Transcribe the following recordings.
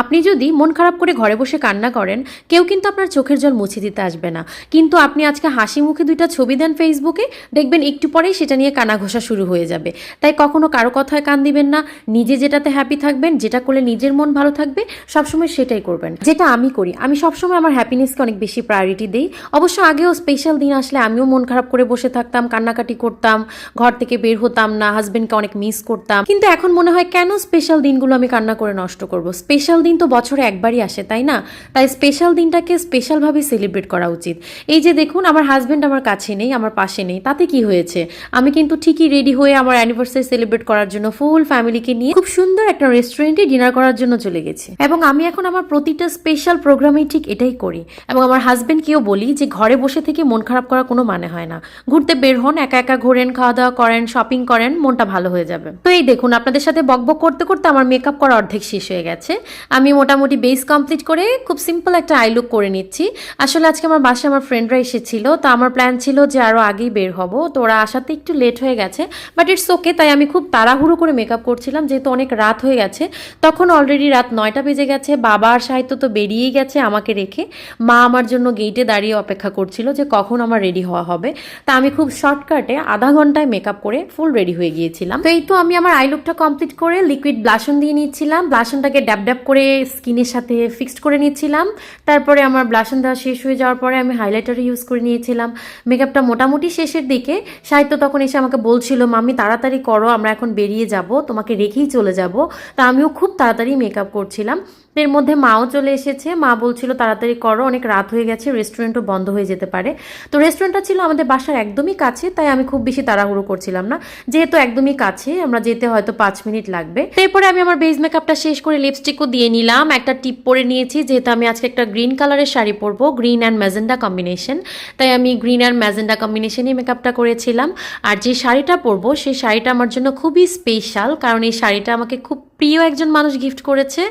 আপনি যদি মন খারাপ করে ঘরে বসে কান্না করেন, কেউ কিন্তু আপনার চোখের জল মুছে দিতে আসবে না। কিন্তু আপনি আজকে হাসি মুখে 2টা ছবি দেন ফেসবুকে, দেখবেন একটু পরেই সেটা নিয়ে কানা ঘষা শুরু হয়ে যাবে। তাই কখনো কারো কথায় কান দিবেন না। নিজে যেটাতে হ্যাপি থাকবেন, যেটা করলে নিজের মন ভালো থাকবে, সবসময় সেটাই করবেন। যেটা আমি করি, আমি সবসময় আমার হ্যাপিনেসকে অনেক বেশি প্রায়োরিটি দিই। অবশ্য আগেও স্পেশাল দিন আসলে আমিও মন খারাপ করে বসে থাকতাম, কান্নাকাটি করতাম, ঘর থেকে বের হতাম না, হাজবেন্ডকে অনেক মিস করতাম। কিন্তু এখন মনে হয় কেন স্পেশাল দিনগুলো আমি কান্না করে নষ্ট করবো? স্পেশাল দিন তো বছরে একবারই আসে, তাই না? তাই স্পেশাল দিনটাকে স্পেশালভাবে সেলিব্রেট করা উচিত। এই যে দেখুন, আমার হাজব্যান্ড আমার কাছে নেই, আমার পাশে নেই, তাতে কি হয়েছে? আমি কিন্তু ঠিকই রেডি হয়ে আমার অ্যানিভার্সারি সেলিব্রেট করার জন্য ফুল ফ্যামিলিকে নিয়ে খুব সুন্দর একটা রেস্টুরেন্টে ডিনার করার জন্য চলে গেছি। এবং আমি এখন আমার প্রতিটা স্পেশাল প্রোগ্রামেই ঠিক এটাই করি। এবং আমার হাজব্যান্ডকেও বলি যে ঘরে বসে থেকে মন খারাপ করার কোনো মানে হয় না। ঘুরতে বের হন, একা একা ঘোরেন, খাওয়া দাওয়া করেন, শপিং করেন, মনটা ভালো হয়ে যাবে। তো এই দেখুন, আপনাদের সাথে বকবক করতে করতে আমার মেকআপ করা অর্ধেক শেষ হয়ে গেছে। আমি মোটামুটি বেস কমপ্লিট করে খুব সিম্পল একটা আই লুক করে নিচ্ছি। আসলে আজকে আমার বাসায় আমার ফ্রেন্ডরা এসেছিল, তো আমার প্ল্যান ছিল যে আরও আগেই বের হব, তো ওরা আসাতে একটু লেট হয়ে গেছে, বাট ইটস ওকে। তাই আমি খুব তাড়াহুড়ো করে মেকআপ করছিলাম, যেহেতু অনেক রাত হয়ে গেছে। তখন অলরেডি রাত 9টা বেজে গেছে। বাবা আর সাহিত্য তো বেরিয়েই গেছে আমাকে রেখে। মা আমার জন্য গেটে দাঁড়িয়ে অপেক্ষা করছিল যে কখন আমার রেডি হওয়া হবে। তা আমি খুব শর্টকাটে আধা ঘন্টায় মেকআপ করে ফুল রেডি হয়ে গিয়েছিলাম। তো এই তো আমি আমার আই লুকটা কমপ্লিট করে লিকুইড ব্লাশন দিয়ে নিচ্ছিলাম। ব্লাশনটাকে ড্যাব ড্যাব করে স্কিনের সাথে ফিক্সড করে নিচ্ছিলাম। তারপরে আমার ব্লাশন দেওয়া শেষ হয়ে যাওয়ার পরে আমি হাইলাইটার ইউজ করে নিয়েছিলাম। মেকআপটা মোটামুটি শেষের দিকে। সাহিত্য তখন এসে আমাকে বলছিল, মাম্মি তাড়াতাড়ি করো, আমরা এখন বেরিয়ে যাব, তোমাকে রেখেই চলে যাব। তা আমিও খুব তাড়াতাড়ি মেকআপ করছিলাম। এর মধ্যে মাও চলে এসেছে। মা বলছিল তাড়াতাড়ি করো, অনেক রাত হয়ে গেছে, রেস্টুরেন্টও বন্ধ হয়ে যেতে পারে। তো রেস্টুরেন্টটা ছিল আমাদের বাসার একদমই কাছে, তাই আমি খুব বেশি তাড়াহুড়ো করছিলাম না। যেহেতু একদমই কাছে, আমরা যেতে হয়তো 5 মিনিট লাগবে। এরপরে আমি আমার বেস মেকআপটা শেষ করে লিপস্টিকও দিয়ে নিলাম। একটা টিপ পরে নিয়েছি, যেহেতু আমি আজকে একটা গ্রিন কালারের শাড়ি পরবো, গ্রিন অ্যান্ড ম্যাজেন্ডা কম্বিনেশন। তাই আমি গ্রিন অ্যান্ড ম্যাজেন্ডা কম্বিনেশনই মেকআপটা করেছিলাম। আর যে শাড়িটা পরবো, সেই শাড়িটা আমার জন্য খুবই স্পেশাল, কারণ এই শাড়িটা আমাকে খুব প্রিয় একজন মানুষ গিফট করেছে।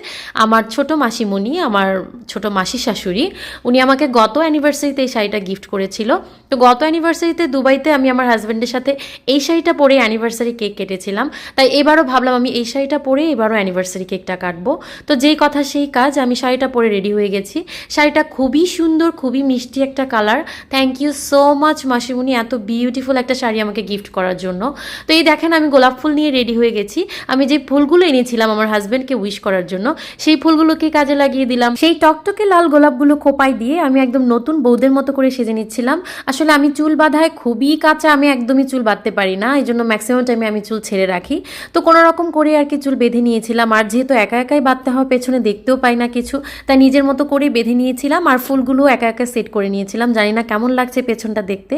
আমার ছোট মাসিমণি, আমার ছোট মাসি শাশুড়ি, উনি আমাকে গত অ্যানিভার্সারিতে এই শাড়িটা গিফট করেছিল। তো গত অ্যানিভার্সারিতে দুবাইতে আমি আমার হাজব্যান্ডের সাথে এই শাড়িটা পরে অ্যানিভার্সারি কেক কেটেছিলাম। তাই এবারও ভাবলাম আমি এই শাড়িটা পরে এবারও অ্যানিভার্সারি কেকটা কাটবো। তো যেই কথা সেই কাজ, আমি শাড়িটা পরে রেডি হয়ে গেছি। শাড়িটা খুবই সুন্দর, খুবই মিষ্টি একটা colour. Thank you so much মাসিমণি, এত বিউটিফুল একটা শাড়ি আমাকে গিফট করার জন্য। তো এই দেখেন, আমি গোলাপ ফুল নিয়ে রেডি হয়ে গেছি। আমি যে ফুলগুলো এনেছিলাম আমার হাজব্যান্ডকে উইশ করার জন্য, সেই ফুলগুলোকে কাজে লাগিয়ে দিলাম। সেই টকটকে লাল গোলাপগুলো খোপায় দিয়ে আমি একদম নতুন বউদের মতো করে সেজে নিচ্ছিলাম। আসলে আমি চুল বাঁধায় খুবই কাঁচা, আমি একদমই চুল বাঁধতে পারি না, এই জন্য ম্যাক্সিমাম টাইমে আমি চুল ছেড়ে রাখি। তো কোনো রকম করে আর কি চুল বেঁধে নিয়েছিলাম। আর যেহেতু একা একাই বাঁধতে হয়, পেছনে দেখতেও পাই না কিছু, তাই নিজের মতো করে বেঁধে নিয়েছিলাম। আর ফুলগুলো একা একা সেট করে নিয়েছিলাম। জানি না কেমন লাগছে পেছনটা দেখতে।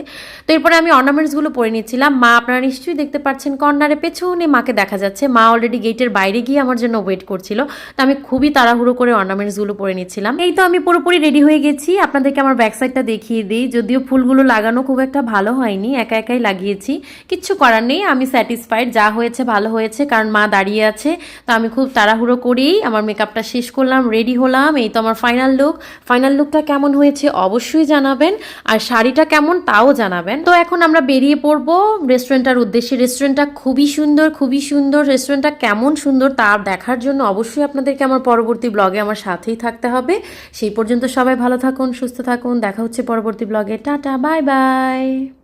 তো এরপরে আমি অর্নামেন্টসগুলো পরে নিচ্ছিলাম। মা, আপনারা নিশ্চয়ই দেখতে পাচ্ছেন কর্নারে পেছনে মাকে দেখা যাচ্ছে। মা অলরেডি গেটের বাইরে গিয়ে আমার জন্য ওয়েট করছিল। তো আমি খুবই তাড়াহুড়ো করে অর্নামেন্টসগুলো পরে নিচ্ছিলাম। এই তো আমি পুরোপুরি রেডি হয়ে গেছি। আপনাদেরকে আমার ব্যাক সাইডটা দেখিয়ে দিই। যদিও ফুলগুলো লাগানো খুব একটা ভালো হয়নি, একা একাই লাগিয়েছি, কিচ্ছু করার নেই। আমি স্যাটিসফাইড, যা হয়েছে ভালো হয়েছে, কারণ মা দাঁড়িয়ে আছে। তো আমি খুব তাড়াহুড়ো করেই আমার মেকআপটা শেষ করলাম, রেডি হলাম। এই তো আমার ফাইনাল লুক। ফাইনাল লুকটা কেমন হয়েছে অবশ্যই জানাবেন, আর শাড়িটা কেমন তাও জানাবেন। তো এখন আমরা বেরিয়ে পড়বো রেস্টুরেন্টটার উদ্দেশ্যে। রেস্টুরেন্টটা খুবই সুন্দর, খুবই সুন্দর। রেস্টুরেন্টটা কেমন সুন্দর তা দেখার জন্য অবশ্যই আপনাদেরকে আমার পরবর্তী ব্লগে আমার সাথেই থাকতে হবে। সেই পর্যন্ত সবাই ভালো থাকুন, সুস্থ থাকুন। দেখা হচ্ছে পরবর্তী ব্লগে। Tata, bye bye.